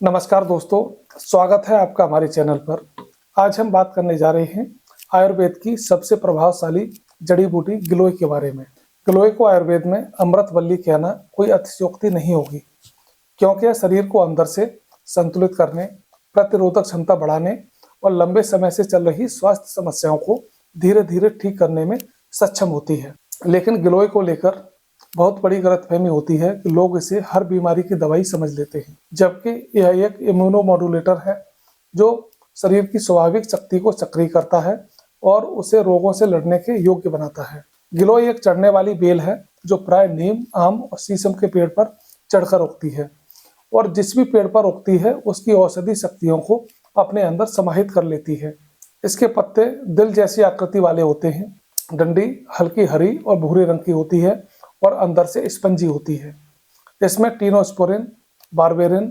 नमस्कार दोस्तों, स्वागत है आपका हमारे चैनल पर। आज हम बात करने जा रहे हैं आयुर्वेद की सबसे प्रभावशाली जड़ी बूटी गिलोय के बारे में। गिलोय को आयुर्वेद में अमृतवल्ली कहना कोई अतिशयोक्ति नहीं होगी, क्योंकि यह शरीर को अंदर से संतुलित करने, प्रतिरोधक क्षमता बढ़ाने और लंबे समय से चल रही स्वास्थ्य समस्याओं को धीरे धीरे ठीक करने में सक्षम होती है। लेकिन गिलोय को लेकर बहुत बड़ी गलतफहमी होती है कि लोग इसे हर बीमारी की दवाई समझ लेते हैं, जबकि यह एक इम्यूनोमॉड्यूलेटर है जो शरीर की स्वाभाविक शक्ति को सक्रिय करता है और उसे रोगों से लड़ने के योग्य बनाता है। गिलोय एक चढ़ने वाली बेल है जो प्राय नीम, आम और शीशम के पेड़ पर चढ़कर उगती है और जिस भी पेड़ पर उगती है उसकी औषधि शक्तियों को अपने अंदर समाहित कर लेती है। इसके पत्ते दिल जैसी आकृति वाले होते हैं, डंडी हल्की हरी और भूरे रंग की होती है और अंदर से स्पंजी होती है। इसमें टीनोस्पोरिन, बार्बेरिन,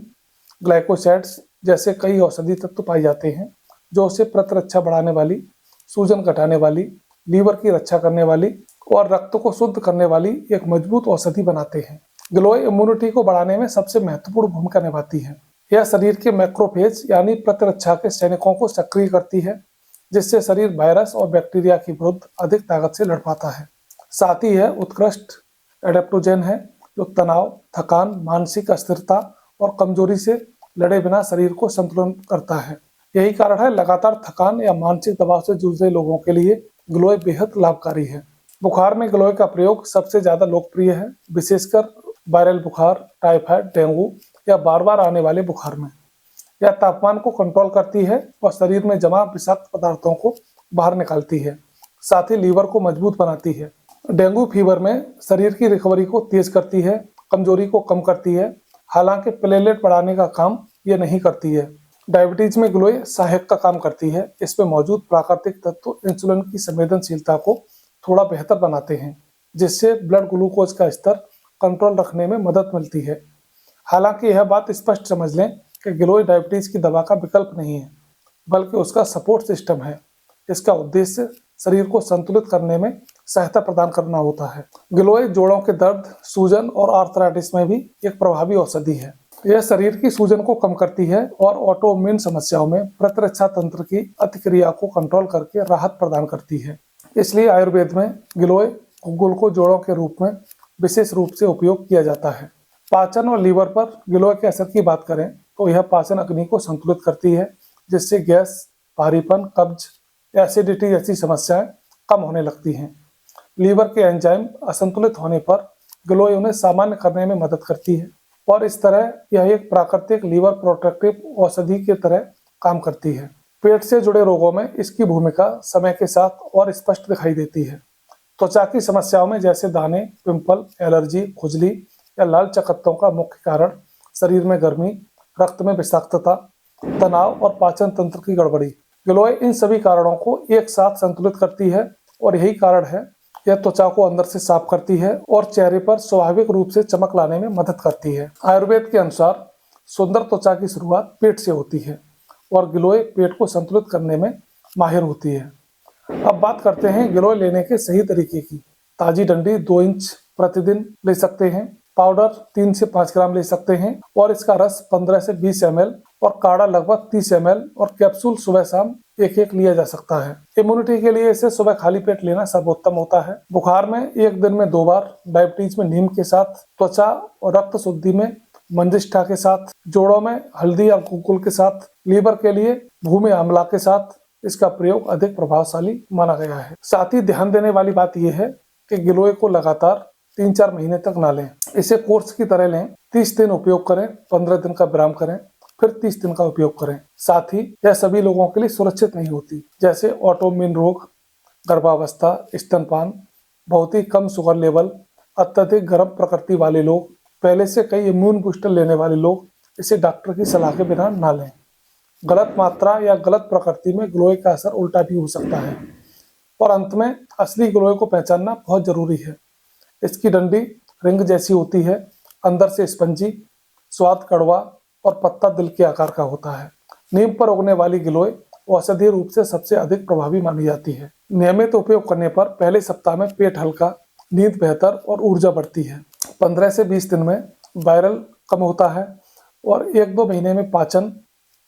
ग्लाइकोसाइड्स जैसे कई औषधि तत्व पाए जाते हैं जो उसे प्रतिरक्षा बढ़ाने वाली, सूजन घटाने वाली, लीवर की रक्षा करने वाली और रक्त को शुद्ध करने वाली एक मजबूत औषधि बनाते हैं। गिलोय इम्यूनिटी को बढ़ाने में सबसे महत्वपूर्ण भूमिका निभाती है। यह शरीर के मैक्रोफेज यानी प्रतिरक्षा के सैनिकों को सक्रिय करती है, जिससे शरीर वायरस और बैक्टीरिया के विरुद्ध अधिक ताकत से लड़ पाता है। साथ ही यह उत्कृष्ट एडेप्टोजेन है जो तनाव, थकान, मानसिक अस्थिरता और कमजोरी से लड़े बिना शरीर को संतुलित करता है। यही कारण है लगातार थकान या मानसिक दबाव से जूझ रहे लोगों के लिए गिलोय बेहद लाभकारी है। बुखार में गिलोय का प्रयोग सबसे ज्यादा लोकप्रिय है, विशेषकर वायरल बुखार, टाइफाइड, डेंगू या बार बार आने वाले बुखार में। यह तापमान को कंट्रोल करती है और शरीर में जमा विषाक्त पदार्थों को बाहर निकालती है। साथ ही लीवर को मजबूत बनाती है। डेंगू फीवर में शरीर की रिकवरी को तेज करती है, कमजोरी को कम करती है। हालांकि प्लेटलेट बढ़ाने का काम ये नहीं करती है। डायबिटीज में गिलोय सहायक का काम करती है। इसमें मौजूद प्राकृतिक तत्व इंसुलिन की संवेदनशीलता को थोड़ा बेहतर बनाते हैं, जिससे ब्लड ग्लूकोज का स्तर कंट्रोल रखने में मदद मिलती है। हालांकि यह बात स्पष्ट समझ लें कि गिलोय डायबिटीज की दवा का विकल्प नहीं है, बल्कि उसका सपोर्ट सिस्टम है। इसका उद्देश्य शरीर को संतुलित करने में सहायता प्रदान करना होता है। गिलोय जोड़ों के दर्द, सूजन और आर्थराइटिस में भी एक प्रभावी औषधि है। यह शरीर की सूजन को कम करती है और ऑटोइम्यून समस्याओं में प्रतिरक्षा तंत्र की अतिक्रिया को कंट्रोल करके राहत प्रदान करती है। इसलिए आयुर्वेद में गिलोय गुल को जोड़ों के रूप में विशेष रूप से उपयोग किया जाता है। पाचन और लीवर पर गिलोय के असर की बात करें तो यह पाचन अग्नि को संतुलित करती है, जिससे गैस, भारीपन, कब्ज, एसिडिटी जैसी समस्याएं कम होने लगती हैं। लीवर के एंजाइम असंतुलित होने पर गिलोय उन्हें सामान्य करने में मदद करती है और इस तरह यह एक प्राकृतिक लीवर प्रोटेक्टिव औषधि की तरह काम करती है। पेट से जुड़े रोगों में इसकी भूमिका समय के साथ और स्पष्ट दिखाई देती है। त्वचा की समस्याओं में जैसे दाने, पिंपल, एलर्जी, खुजली या लाल चकत्तों का मुख्य कारण शरीर में गर्मी, रक्त में विषाक्तता, तनाव और पाचन तंत्र की गड़बड़ी। गिलोय इन सभी कारणों को एक साथ संतुलित करती है और यही कारण है यह त्वचा को अंदर से साफ करती है और चेहरे पर स्वाभाविक रूप से चमक लाने में मदद करती है। आयुर्वेद के अनुसार सुंदर त्वचा की शुरुआत पेट से होती है और गिलोय पेट को संतुलित करने में माहिर होती है। अब बात करते हैं गिलोय लेने के सही तरीके की। ताजी डंडी 2 इंच प्रतिदिन ले सकते हैं, पाउडर 3 से 5 ग्राम ले सकते हैं और इसका रस 15 से 20 ml और काढ़ा लगभग 30 ml और कैप्सूल सुबह शाम एक लिया जा सकता है। इम्यूनिटी के लिए इसे सुबह खाली पेट लेना सर्वोत्तम होता है। बुखार में एक दिन में 2 बार, डायबिटीज में नीम के साथ, त्वचा और रक्त शुद्धि में मंजिष्ठा के साथ, जोड़ों में हल्दी और गुलकुल के साथ, लीवर के लिए भूमि आंवला के साथ इसका प्रयोग अधिक प्रभावशाली माना गया है। साथ ही ध्यान देने वाली बात यह है कि गिलोय को लगातार 3-4 महीने तक ना लें। इसे कोर्स की तरह लें। 30 दिन उपयोग करें, 15 दिन का विराम करें, फिर 30 दिन का उपयोग करें। साथ ही यह सभी लोगों के लिए सुरक्षित नहीं होती, जैसे ऑटोइम्यून रोग, गर्भावस्था, स्तनपान, बहुत ही कम शुगर लेवल, अत्यधिक गर्म प्रकृति वाले लोग, पहले से कई इम्यून बूस्टर लेने वाले लोग इसे डॉक्टर की सलाह के बिना ना लें। गलत मात्रा या गलत प्रकृति में गिलोय का असर उल्टा भी हो सकता है। और अंत में असली गिलोय को पहचानना बहुत जरूरी है। इसकी डंडी रिंग जैसी होती है, अंदर से स्पंजी, स्वाद कड़वा और पत्ता दिल के आकार का होता है। नीम पर उगने वाली गिलोय औषधीय रूप से सबसे अधिक प्रभावी मानी जाती है। नियमित उपयोग करने पर पहले सप्ताह में पेट हल्का, नींद बेहतर और ऊर्जा बढ़ती है। 15 से 20 दिन में वायरल कम होता है, और 1-2 महीने में पाचन,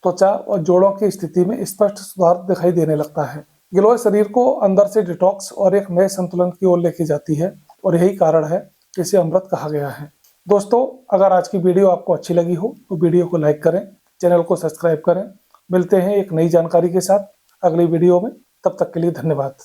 त्वचा और जोड़ों की स्थिति में स्पष्ट सुधार दिखाई देने लगता है। गिलोय शरीर को अंदर से डिटॉक्स और एक नए संतुलन की ओर लेके जाती है और यही कारण है कि इसे अमृत कहा गया है। दोस्तों, अगर आज की वीडियो आपको अच्छी लगी हो तो वीडियो को लाइक करें, चैनल को सब्सक्राइब करें। मिलते हैं एक नई जानकारी के साथ अगली वीडियो में। तब तक के लिए धन्यवाद।